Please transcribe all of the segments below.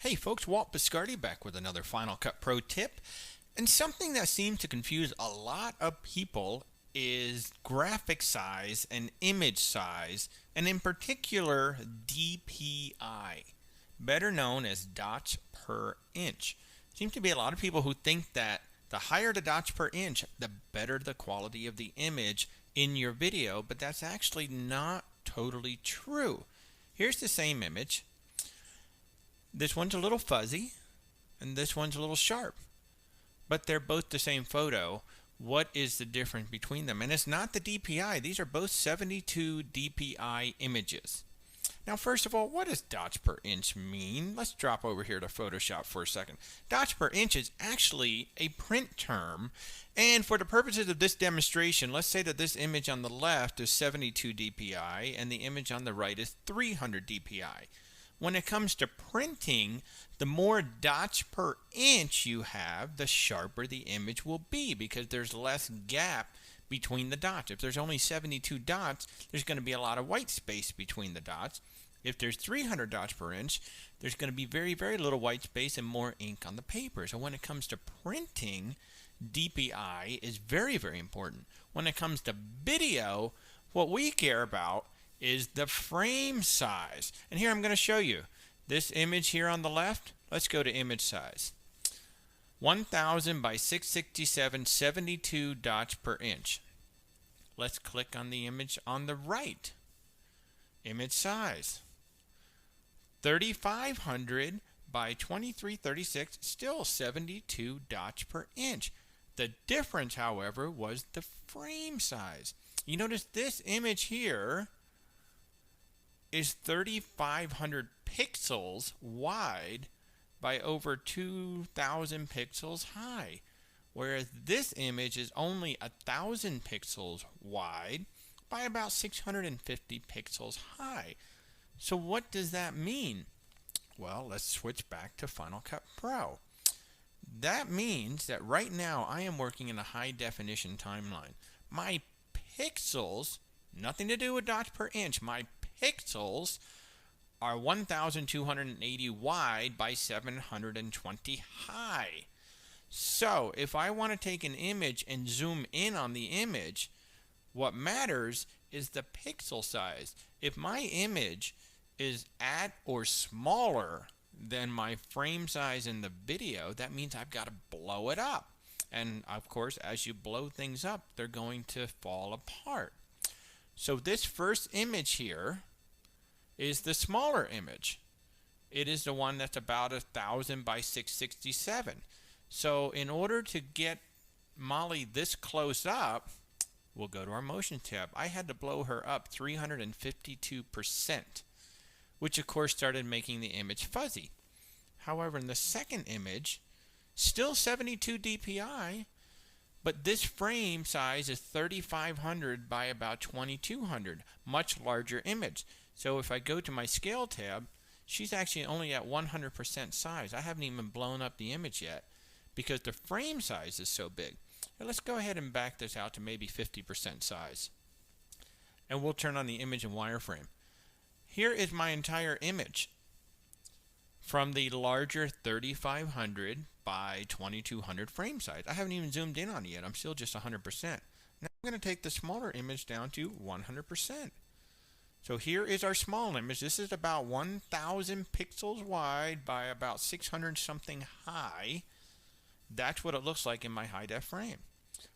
Hey folks, Walt Biscardi back with another Final Cut Pro tip. And something that seems to confuse a lot of people is graphic size and image size, and in particular DPI, better known as dots per inch. Seems to be a lot of people who think that the higher the dots per inch, the better the quality of the image in your video, but that's actually not totally true. Here's the same image. This one's a little fuzzy, and this one's a little sharp. But they're both the same photo. What is the difference between them? And it's not the DPI. These are both 72 DPI images. Now, first of all, what does dots per inch mean? Let's drop over here to Photoshop for a second. Dots per inch is actually a print term. And for the purposes of this demonstration, let's say that this image on the left is 72 DPI and the image on the right is 300 DPI. When it comes to printing, the more dots per inch you have, the sharper the image will be because there's less gap between the dots. If there's only 72 dots, there's going to be a lot of white space between the dots. If there's 300 dots per inch, there's going to be very, very little white space and more ink on the paper. So when it comes to printing, DPI is very, very important. When it comes to video, what we care about is the frame size. And here I'm going to show you this image here on the left. Let's go to image size. 1000 by 667, 72 dots per inch. Let's click on the image on the right. Image size. 3500 by 2336, still 72 dots per inch. The difference, however, was the frame size. You notice this image here is 3,500 pixels wide by over 2,000 pixels high, whereas this image is only 1,000 pixels wide by about 650 pixels high. So what does that mean? Well, let's switch back to Final Cut Pro. That means that right now I am working in a high definition timeline. My pixels, nothing to do with dots per inch, my pixels are 1,280 wide by 720 high. So if I want to take an image and zoom in on the image, what matters is the pixel size. If my image is at or smaller than my frame size in the video, that means I've got to blow it up. And of course, as you blow things up, they're going to fall apart. So this first image here is the smaller image. It is the one that's about 1,000 by 667. So in order to get Molly this close up, we'll go to our motion tab. I had to blow her up 352%, which of course started making the image fuzzy. However, in the second image, still 72 DPI, but this frame size is 3,500 by about 2,200, much larger image. So if I go to my scale tab, she's actually only at 100% size. I haven't even blown up the image yet because the frame size is so big. Now let's go ahead and back this out to maybe 50% size. And we'll turn on the image and wireframe. Here is my entire image from the larger 3,500 by 2,200 frame size. I haven't even zoomed in on it yet. I'm still just 100%. Now I'm going to take the smaller image down to 100%. So here is our small image. This is about 1,000 pixels wide by about 600 something high. That's what it looks like in my high def frame.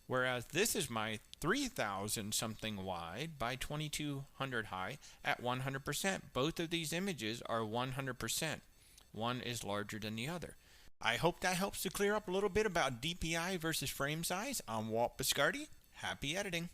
Whereas this is my 3,000 something wide by 2,200 high at 100%. Both of these images are 100%. One is larger than the other. I hope that helps to clear up a little bit about DPI versus frame size. I'm Walt Biscardi. Happy editing.